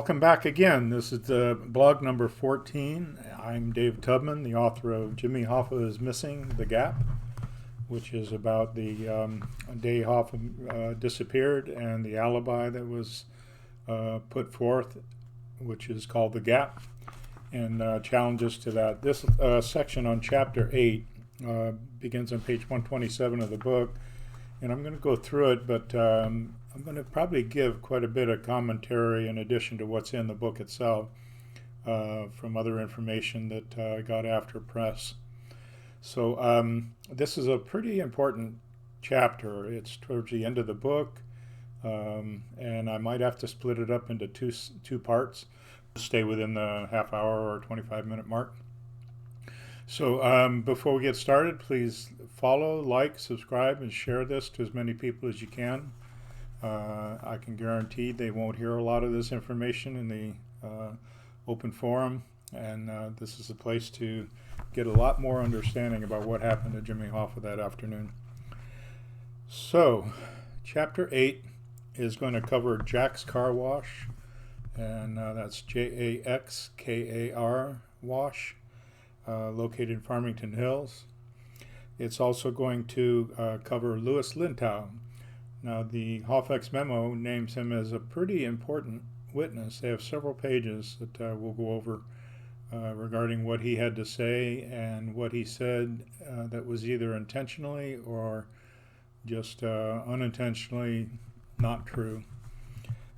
Welcome back again. This is blog number 14. I'm Dave Tubman, the author of Jimmy Hoffa is Missing, The Gap, which is about the day Hoffa disappeared and the alibi that was put forth, which is called The Gap, and challenges to that. This section on chapter 8 begins on page 127 of the book, and I'm going to go through it, but I'm going to probably give quite a bit of commentary in addition to what's in the book itself from other information that I got after press. So this is a pretty important chapter. It's towards the end of the book, and I might have to split it up into two parts to stay within the half hour or 25-minute mark. So before we get started, please follow, like, subscribe, and share this to as many people as you can. I can guarantee they won't hear a lot of this information in the open forum, and this is a place to get a lot more understanding about what happened to Jimmy Hoffa that afternoon. So, Chapter 8 is going to cover Jack's Car Wash, and that's Jaxkar Wash, located in Farmington Hills. It's also going to cover Louis Lintow. Now, the Hoffa's memo names him as a pretty important witness. They have several pages that we'll go over regarding what he had to say and what he said that was either intentionally or just unintentionally not true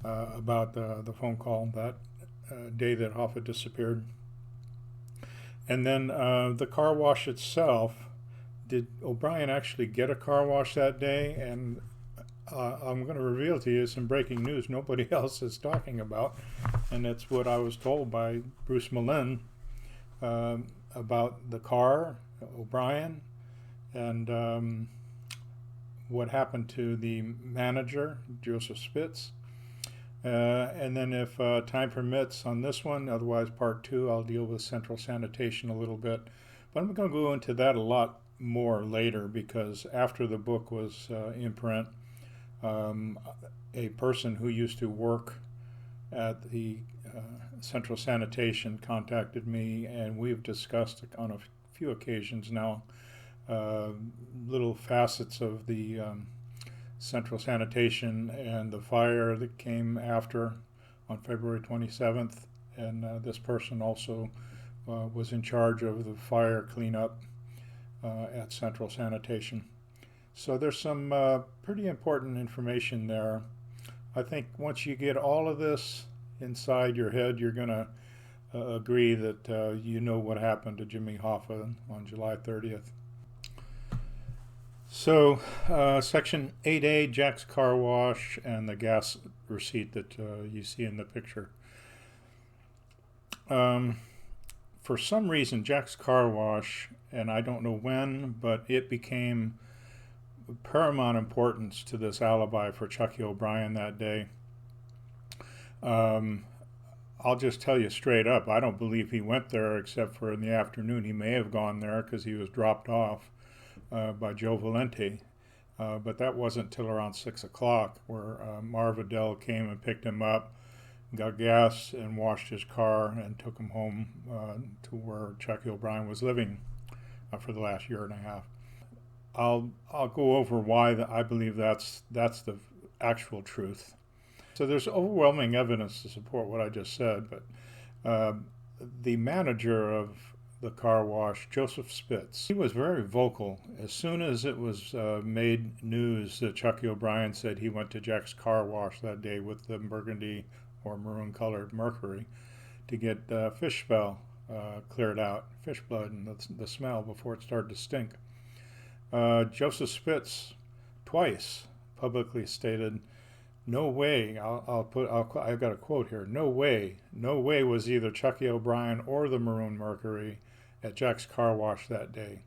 about the phone call that day that Hoffa disappeared. And then the car wash itself. Did O'Brien actually get a car wash that day? And I'm going to reveal to you some breaking news nobody else is talking about, and it's what I was told by Bruce Malin about the car, O'Brien, and what happened to the manager, Joseph Spitz. And then if time permits on this one, otherwise part 2, I'll deal with central sanitation a little bit. But I'm going to go into that a lot more later, because after the book was in print, a person who used to work at the central sanitation contacted me, and we've discussed on a few occasions now little facets of the central sanitation and the fire that came after on February 27th, and this person also was in charge of the fire cleanup at central sanitation. So there's some pretty important information there. I think once you get all of this inside your head, you're going to agree that you know what happened to Jimmy Hoffa on July 30th. So Section 8A, Jack's Car Wash, and the gas receipt that you see in the picture. For some reason, Jack's Car Wash, and I don't know when, but it became paramount importance to this alibi for Chucky O'Brien that day. I'll just tell you straight up, I don't believe he went there except for in the afternoon. He may have gone there because he was dropped off by Joe Valenti, but that wasn't till around 6 o'clock where Marv Adele came and picked him up, got gas, and washed his car and took him home to where Chucky O'Brien was living for the last year and a half. I'll go over why I believe that's the actual truth. So there's overwhelming evidence to support what I just said, but the manager of the car wash, Joseph Spitz, he was very vocal. As soon as it was made news that Chucky O'Brien said he went to Jack's Car Wash that day with the burgundy or maroon-colored Mercury to get fish smell cleared out, fish blood and the smell before it started to stink. Joseph Spitz twice publicly stated, "No way." I've got a quote here. No way was either Chucky O'Brien or the Maroon Mercury at Jack's Car Wash that day.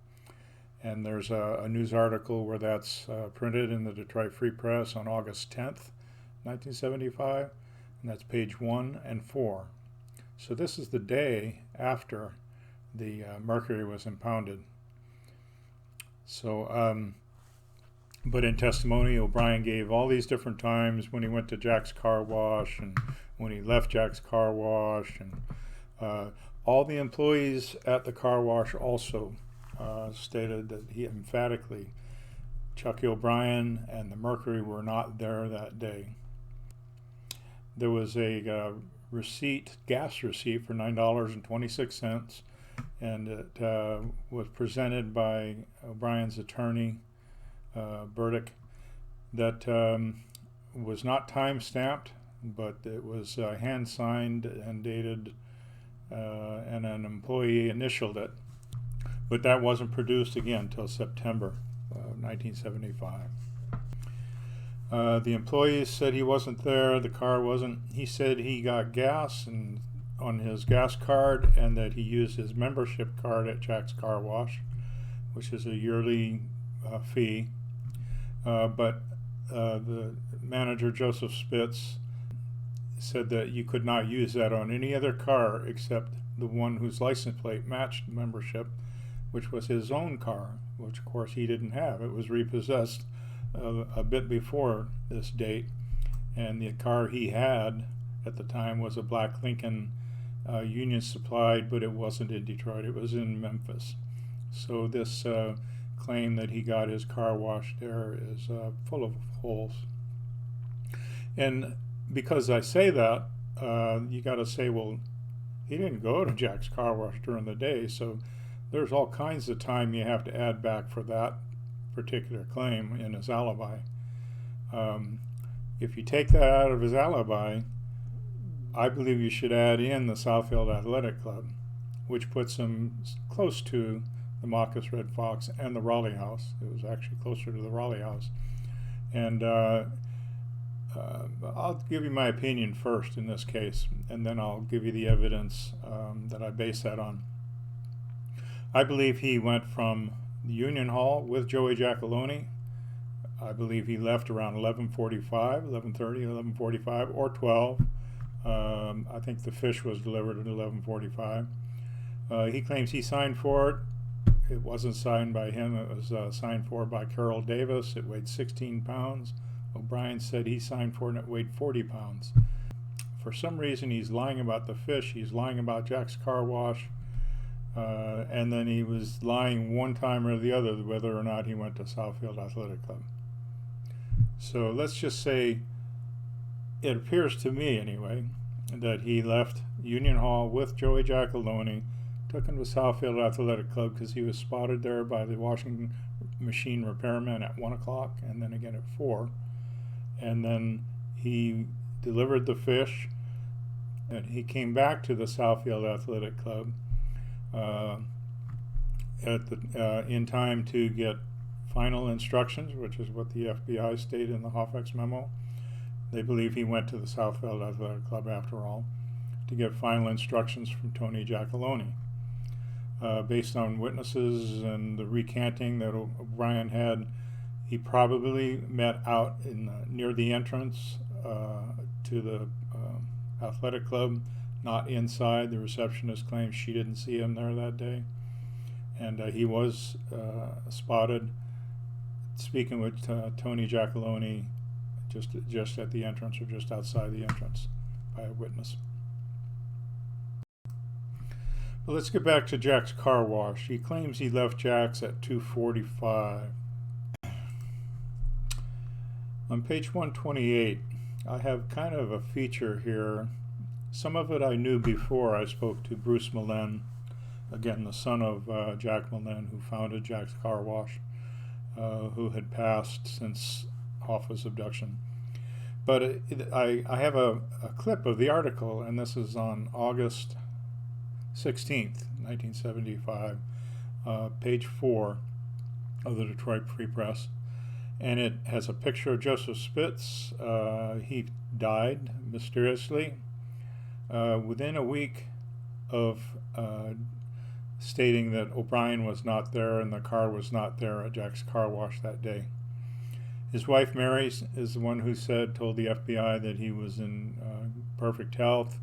And there's a news article where that's printed in the Detroit Free Press on August 10th, 1975, and that's page 1 and 4. So this is the day after the Mercury was impounded. So But in testimony, O'Brien gave all these different times when he went to Jack's Car Wash and when he left Jack's Car Wash, and all the employees at the car wash also stated that he emphatically, Chucky O'Brien and the Mercury were not there that day. There was a gas receipt for $9.26, and it was presented by O'Brien's attorney, Burdick, that was not time stamped, but it was hand signed and dated, and an employee initialed it. But that wasn't produced again until September 1975. The employees said he wasn't there, the car wasn't. He said he got gas and on his gas card, and that he used his membership card at Jack's Car Wash, which is a yearly fee. But the manager, Joseph Spitz, said that you could not use that on any other car except the one whose license plate matched membership, which was his own car, which of course he didn't have. It was repossessed a bit before this date, and the car he had at the time was a black Lincoln, union supplied, but it wasn't in Detroit, it was in Memphis. So this claim that he got his car washed there is full of holes. And because I say that, you got to say, well, he didn't go to Jack's Car Wash during the day, so there's all kinds of time you have to add back for that particular claim in his alibi. If you take that out of his alibi, I believe you should add in the Southfield Athletic Club, which puts him close to the Marcus Red Fox and the Raleigh House. It was actually closer to the Raleigh House. And I'll give you my opinion first in this case, and then I'll give you the evidence that I base that on. I believe he went from the Union Hall with Joey Giacalone. I believe he left around 11:45, 11:30, 11:45, or 12. I think the fish was delivered at 11:45. He claims he signed for it. It wasn't signed by him. It was signed for by Carol Davis. It weighed 16 pounds. O'Brien said he signed for it and it weighed 40 pounds. For some reason, he's lying about the fish. He's lying about Jack's Car Wash. And then he was lying one time or the other whether or not he went to Southfield Athletic Club. So let's just say, it appears to me anyway, that he left Union Hall with Joey Giacalone, took him to Southfield Athletic Club because he was spotted there by the washing machine repairman at 1 o'clock and then again at 4. And then he delivered the fish, and he came back to the Southfield Athletic Club in time to get final instructions, which is what the FBI stated in the Hoffa's memo. They believe he went to the Southfield Athletic Club after all to get final instructions from Tony Giacalone. Based on witnesses and the recanting that O'Brien had, he probably met out near the entrance to the athletic club, not inside. The receptionist claims she didn't see him there that day, and he was spotted speaking with Tony Giacalone just at the entrance or just outside the entrance by a witness. But let's get back to Jack's Car Wash. He claims he left Jack's at 2:45. On page 128, I have kind of a feature here. Some of it I knew before I spoke to Bruce Millen, again the son of Jack Millen, who founded Jack's Car Wash, who had passed since Hoffa's abduction. But I have a clip of the article, and this is on August 16th, 1975, page 4 of the Detroit Free Press. And it has a picture of Joseph Spitz. He died mysteriously within a week of stating that O'Brien was not there and the car was not there at Jack's Car Wash that day. His wife Mary is the one who told the FBI that he was in perfect health.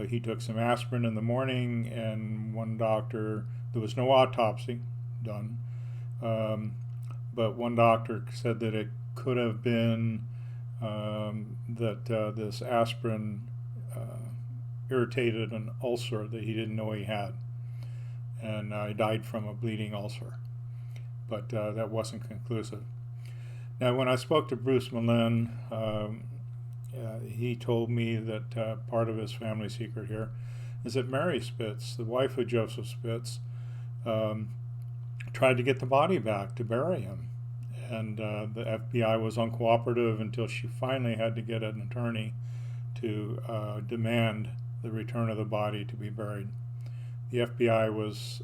He took some aspirin in the morning, and one doctor, there was no autopsy done, but one doctor said that it could have been that this aspirin irritated an ulcer that he didn't know he had, and he died from a bleeding ulcer. But that wasn't conclusive. Now, when I spoke to Bruce Malin, he told me that part of his family secret here is that Mary Spitz, the wife of Joseph Spitz, tried to get the body back to bury him. And the FBI was uncooperative until she finally had to get an attorney to demand the return of the body to be buried. The FBI was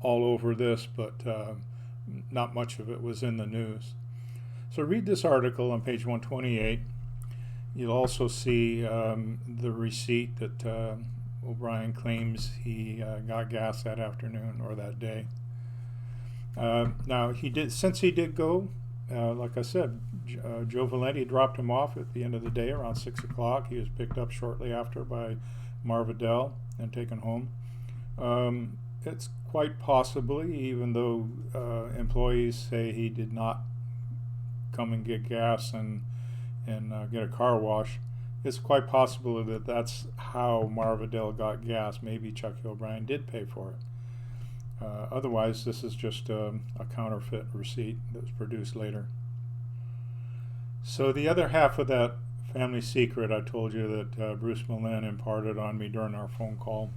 all over this, but not much of it was in the news. So read this article on page 128. You'll also see the receipt that O'Brien claims he got gas that afternoon or that day. Now, since he did go, like I said, Joe Valenti dropped him off at the end of the day around 6 o'clock. He was picked up shortly after by Marv Adele and taken home. It's quite possibly, even though employees say he did not come and get gas and get a car wash, it's quite possible that that's how Marv Adele got gas. Maybe Chucky O'Brien did pay for it. Otherwise, this is just a counterfeit receipt that was produced later. So the other half of that family secret I told you that Bruce Malin imparted on me during our phone call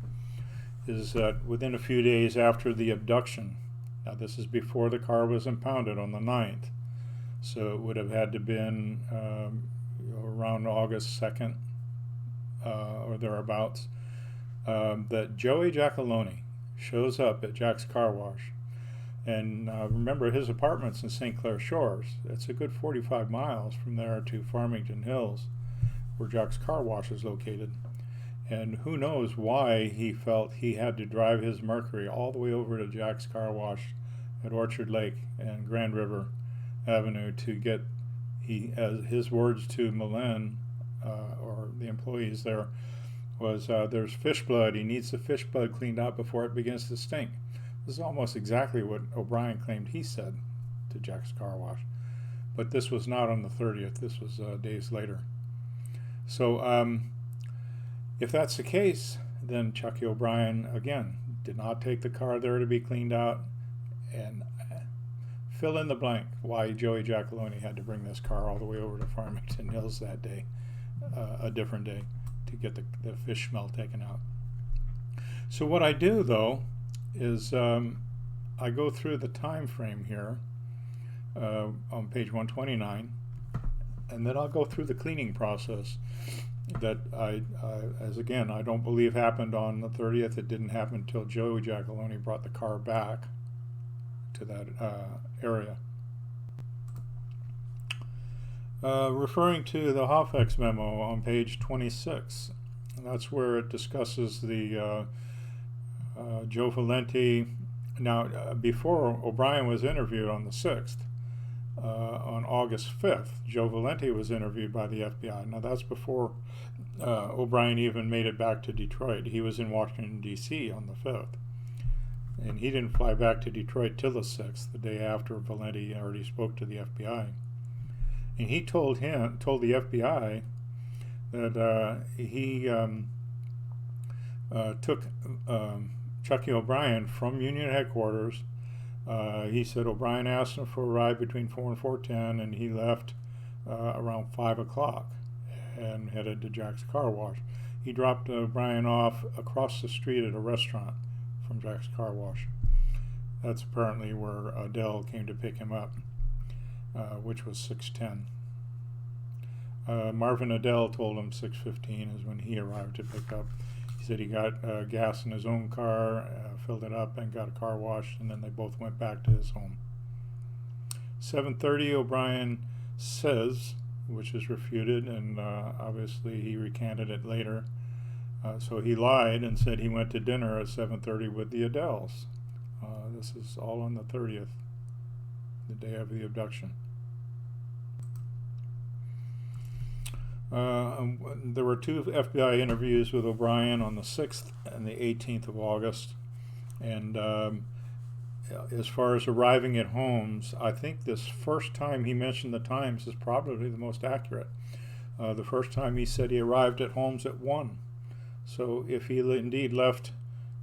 is that within a few days after the abduction, now this is before the car was impounded on the 9th, so it would have had to been around August 2nd or thereabouts, that Joey Giacalone shows up at Jack's Car Wash. And remember, his apartment's in St. Clair Shores. It's a good 45 miles from there to Farmington Hills, where Jack's Car Wash is located. And who knows why he felt he had to drive his Mercury all the way over to Jack's Car Wash at Orchard Lake and Grand River Avenue to get, as his words to Malin, or the employees there, was there's fish blood. He needs the fish blood cleaned out before it begins to stink. This is almost exactly what O'Brien claimed he said to Jack's Car Wash. But this was not on the 30th. This was days later. So if that's the case, then Chucky O'Brien, again, did not take the car there to be cleaned out. And fill in the blank why Joey Giacalone had to bring this car all the way over to Farmington Hills that day, a different day, to get the fish smell taken out. So what I do, though, is I go through the time frame here on page 129, and then I'll go through the cleaning process that I don't believe happened on the 30th. It didn't happen until Joey Giacalone brought the car back to that area. Referring to the Hoffa memo on page 26, that's where it discusses the Joe Valenti. Now, before O'Brien was interviewed on the 6th, on August 5th, Joe Valenti was interviewed by the FBI. Now, that's before O'Brien even made it back to Detroit. He was in Washington, D.C. on the 5th. And he didn't fly back to Detroit till the 6th, the day after Valenti already spoke to the FBI. And he told the FBI that he took Chucky O'Brien from Union headquarters. He said O'Brien asked him for a ride between 4 and 4:10, and he left around 5 o'clock and headed to Jack's Car Wash. He dropped O'Brien off across the street at a restaurant from Jack's Car Wash. That's apparently where Adele came to pick him up, which was 6:10. Marvin Adele told him 6:15 is when he arrived to pick up. He said he got gas in his own car, filled it up, and got a car wash, and then they both went back to his home. 7:30, O'Brien says, which is refuted, and obviously he recanted it later. So he lied and said he went to dinner at 7:30 with the Adeles. This is all on the 30th, the day of the abduction. There were 2 FBI interviews with O'Brien on the 6th and the 18th of August, and as far as arriving at homes, I think this first time he mentioned the times is probably the most accurate. The first time he said he arrived at homes at 1. So if he indeed left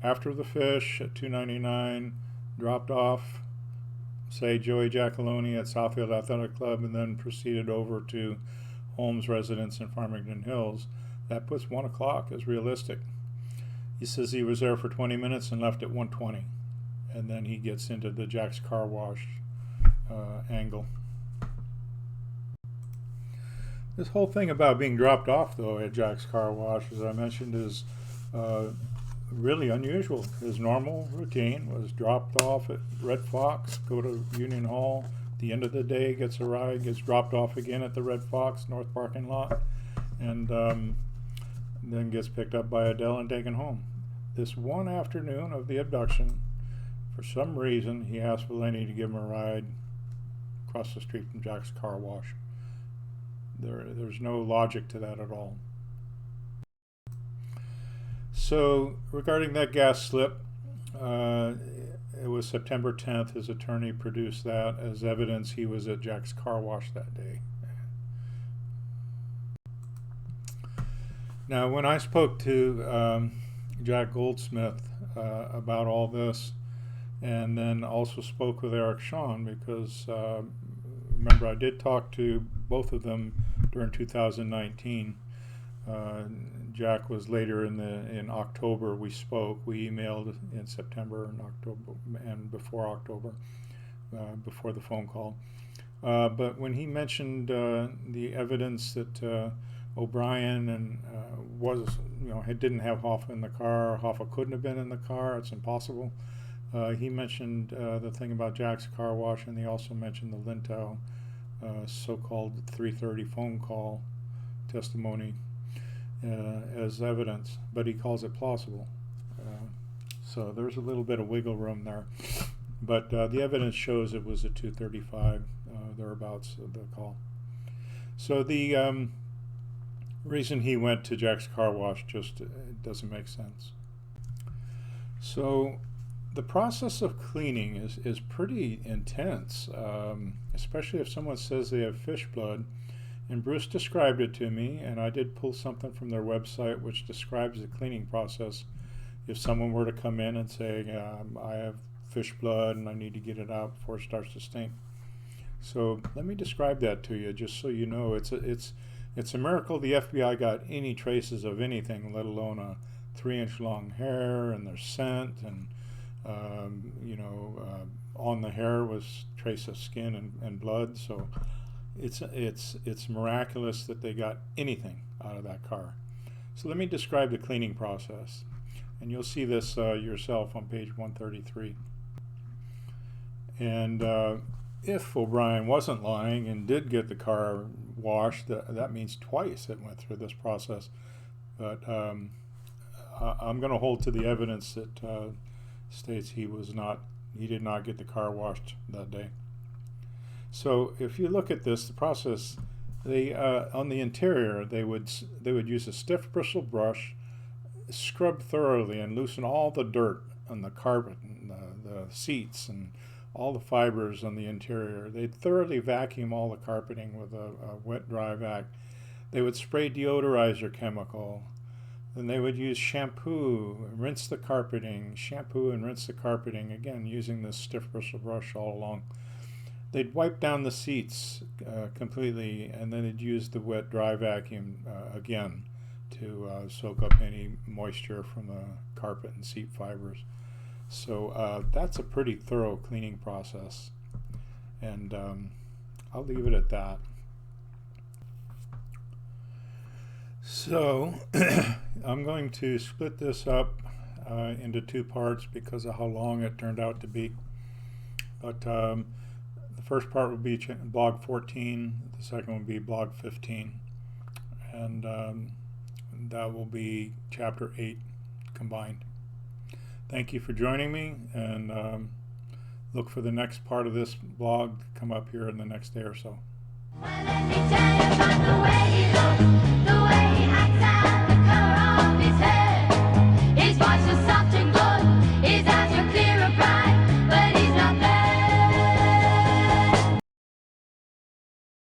after the fish at 2:99, dropped off, say, Joey Giacalone at Southfield Athletic Club, and then proceeded over to Holmes' residence in Farmington Hills, that puts 1 o'clock as realistic. He says he was there for 20 minutes and left at 1:20, and then he gets into the Jack's Car Wash angle. This whole thing about being dropped off, though, at Jack's Car Wash, as I mentioned, is really unusual. His normal routine was dropped off at Red Fox, go to Union Hall. At the end of the day, gets a ride, gets dropped off again at the Red Fox North parking lot, and then gets picked up by Adele and taken home. This one afternoon of the abduction, for some reason, he asked Valenti to give him a ride across the street from Jack's Car Wash. There's no logic to that at all. So regarding that gas slip, it was September 10th. His attorney produced that as evidence he was at Jack's Car Wash that day. Now, when I spoke to Jack Goldsmith about all this, and then also spoke with Eric Shawn, because remember, I did talk to both of them during 2019. Jack was later in October. We spoke. We emailed in September and October, and before October, before the phone call. But when he mentioned the evidence that O'Brien and didn't have Hoffa in the car, Hoffa couldn't have been in the car. It's impossible. He mentioned the thing about Jack's Car Wash, and he also mentioned the Lintow so-called 3:30 phone call testimony as evidence, but he calls it plausible. So there's a little bit of wiggle room there. But the evidence shows it was at 2:35, thereabouts, of the call. So the reason he went to Jack's Car Wash just doesn't make sense. So the process of cleaning is pretty intense, especially if someone says they have fish blood. And Bruce described it to me, and I did pull something from their website which describes the cleaning process. If someone were to come in and say, I have fish blood and I need to get it out before it starts to stink. So let me describe that to you, just so you know. It's a miracle the FBI got any traces of anything, let alone a 3-inch long hair and their scent, and on the hair was trace of skin and blood. So it's miraculous that they got anything out of that car. So let me describe the cleaning process, and you'll see this yourself on page 133. And if O'Brien wasn't lying and did get the car washed, that means twice it went through this process. But I'm going to hold to the evidence that states he did not get the car washed that day. So if you look at this, the process, on the interior, they would use a stiff bristle brush, scrub thoroughly and loosen all the dirt on the carpet and the seats and all the fibers on the interior. They'd thoroughly vacuum all the carpeting with a wet dry vac. They would spray deodorizer chemical. Then they would use shampoo, rinse the carpeting, shampoo and rinse the carpeting, again using this stiff bristle brush all along. They'd wipe down the seats completely, and then they'd use the wet dry vacuum again to soak up any moisture from the carpet and seat fibers. So that's a pretty thorough cleaning process, and I'll leave it at that. So I'm going to split this up into 2 parts because of how long it turned out to be. But the first part will be blog 14, the second will be blog 15, and that will be chapter 8 combined. Thank you for joining me, and look for the next part of this blog to come up here in the next day or so.